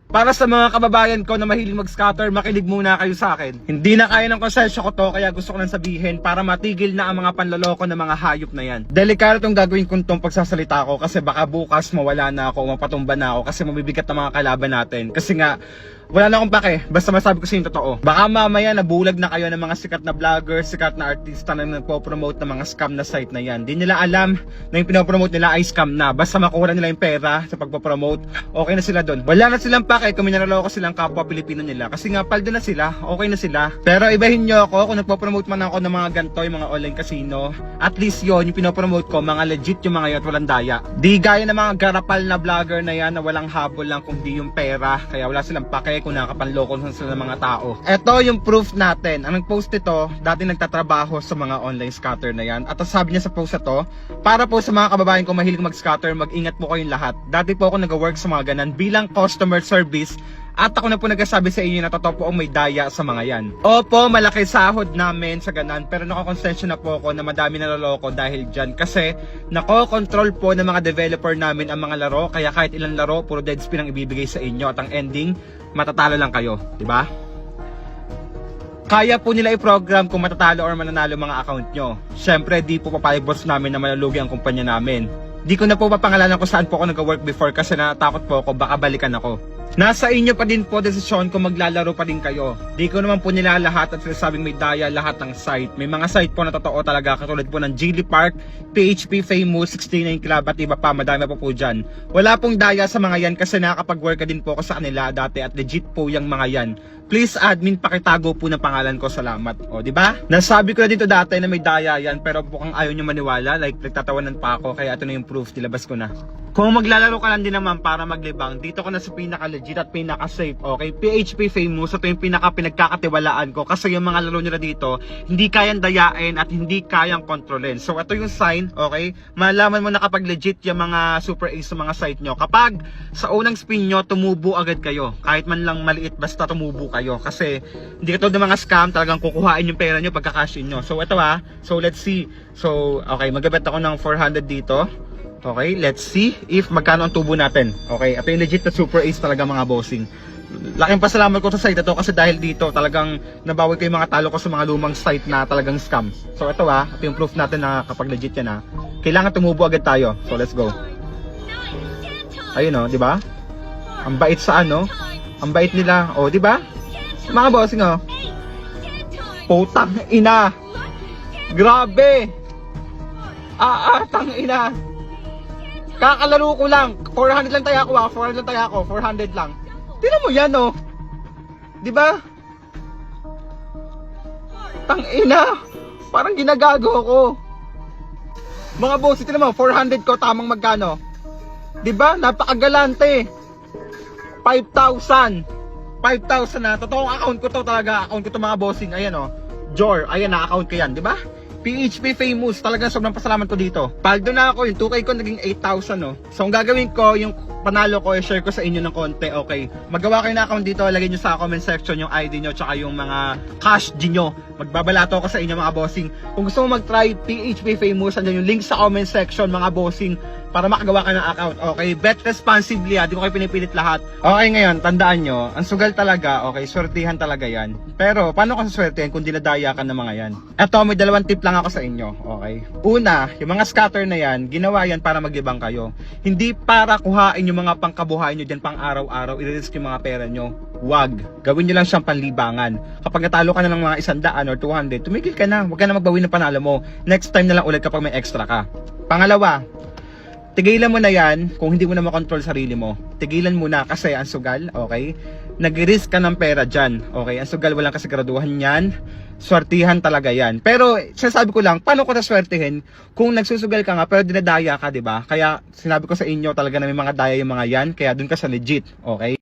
Para sa mga kababayan ko na mahilig mag-scatter, makinig muna kayo sa akin. Hindi na kaya ng konsensya ko to, kaya gusto ko lang sabihin para matigil na ang mga panloloko ng mga hayop na yan. Delikado tong gagawin kong tong pagsasalita ko kasi baka bukas mawala na ako, mapatumba na ako kasi mabibigat ang mga kalaban natin. Kasi nga, wala na akong pake, basta masabi ko sa inyo totoo. Baka mamaya nabulag na kayo ng mga sikat na vlogger, sikat na artista na nagpo-promote ng mga scam na site na yan. Di nila alam na yung pinopromote nila ay scam na. Basta makuha nila yung pera sa pagpo-promote, okay na sila doon. Wala na silang pake kung minaraloko silang kapwa Pilipino nila. Kasi nga paldo na sila, okay na sila. Pero ibahin nyo ako, kung nagpo-promote man ako ng mga ganito, yung mga online casino, at least yon yung pinopromote ko, mga legit yung mga yun at walang daya. Di gaya ng mga garapal na vlogger na yan na walang habol lang kung di yung pera. Kaya wala silang pake kung nakapanloko sila ng mga tao. Ito yung proof natin. Ang nag-post ito, dati nagtatrabaho sa mga online scatter na yan. At sabi niya sa post na to, para po sa mga kababayan ko mahilig mag-scatter, mag-ingat po kayong lahat. Dati po ako nag-work sa mga ganan bilang customer service. At ako na po nagsasabi sa inyo na totoo po ang may daya sa mga yan. Opo, malaki sahod namin sa ganan, pero nakakonsensya na po ako na madami naloloko dahil dyan. Kasi nakokontrol po ng mga developer namin ang mga laro, kaya kahit ilang laro, puro dead spin ang ibibigay sa inyo. At ang ending, matatalo lang kayo, di ba? Kaya po nila i-program kung matatalo or mananalo mga account nyo. Syempre, di po papayag boss namin na malalugi ang kumpanya namin. Di ko na po mapangalanan kung saan po ako nag-work before kasi natakot po ako, baka balikan ako. Nasa inyo pa din po desisyon kung maglalaro pa din kayo. Di ko naman po nila lahat at sinasabing may daya lahat ng site. May mga site po na totoo talaga katulad po ng Geely Park, PHP Famous, 69 Club at iba pa, madami po dyan. Wala pong daya sa mga yan kasi nakakapag-work din po ako sa kanila dati at legit po yung mga yan. Please admin, pakitago po ng pangalan ko, salamat. O, di ba? Nasabi ko na dito dati na may daya yan pero mukhang ayaw nyo maniwala, like nagtatawanan pa ako kaya ito na yung proof, nilabas ko na. Kung maglalaro ka lang din naman para maglibang, dito ko na sa pinaka-legit at pinaka-safe, okay? PHP Famous, ito yung pinaka-pinagkakatiwalaan ko kasi yung mga laro nila dito, hindi kayang dayain at hindi kayang kontrolin. So, ito yung sign, okay? Malaman mo na kapag legit yung mga super ace sa mga site nyo. Kapag sa unang spin nyo, tumubo agad kayo. Kahit man lang maliit, basta tumubo kayo. Kasi, hindi katulad ng mga scam, talagang kukuhain yung pera nyo pagka-cash in nyo. So, ito so let's see. So, okay, magbabet ako ng 400 dito. Okay, let's see if magkano ang tubo natin. Okay, ito yung legit na super ace talaga mga bossing. Laking pasalamat ko sa site ito kasi dahil dito talagang nabawi ko yung mga talo ko sa mga lumang site na talagang scam. So ito ito yung proof natin na kapag legit yan kailangan tumubo agad tayo. So let's go. Ayun di ba? Ang bait sa ang bait nila. Di ba? Mga bossing putang ina. Grabe. Tang ina. Kakalaro ko lang. 400 lang tayo ako 400 lang tayo ako. 400 lang. Tingnan mo yan di ba? Tang ina. Parang ginagago ko. Mga boss, tingnan mo 400 ko tamang magkano? Di ba? Napakagalante. 5,000. 5,000 na. Totoong account ko to talaga. Account ko to mga bossing. Ayan Jor. Ayan na account ko yan. Di ba? PHP Famous, talagang sobrang pasalamat ko dito. Paldo na ako, yung 2K ko naging 8,000 So ang gagawin ko, yung panalo ko, i-share ko sa inyo ng konti, okay? Magawa kayo na account dito, lagay nyo sa comment section yung ID nyo, tsaka yung mga cash nyo. Magbabalato ko sa inyo mga bossing. Kung gusto mo mag-try PHP Famous, andyan yung link sa comment section mga bossing para makagawa ka ng account, okay? Bet responsibly di ko kayo pinipilit lahat. Okay, ngayon, tandaan nyo, ang sugal talaga, okay, swertihan talaga yan. Pero, paano ka saswertihan kung dinadaya ka ng mga yan? Eto, may dalawang tip lang ako sa inyo, okay? Una, yung mga scatter na yan, ginawa yan para maglibang kayo. Hindi para kuhain yung mga pangkabuhayan nyo dyan pang araw-araw, i-risk yung mga pera nyo. Wag. Gawin nyo lang siyang panlibangan. Kapag natalo ka na ng mga 100 or 200, tumigil ka na. Huwag ka na magbawi ng panalo mo. Next time na lang ulit kapag may extra ka. Pangalawa, tigilan mo na yan kung hindi mo na makontrol sarili mo. Tigilan mo na kasi ang sugal, okay? Nag-risk ka ng pera dyan, okay? Ang sugal, walang kasiguraduhan yan. Swertihan talaga yan. Pero sinasabi ko lang, paano ko naswertihin kung nagsusugal ka nga pero dinadaya ka, di ba? Kaya sinabi ko sa inyo talaga na may mga daya yung mga yan, kaya dun ka sa legit, okay?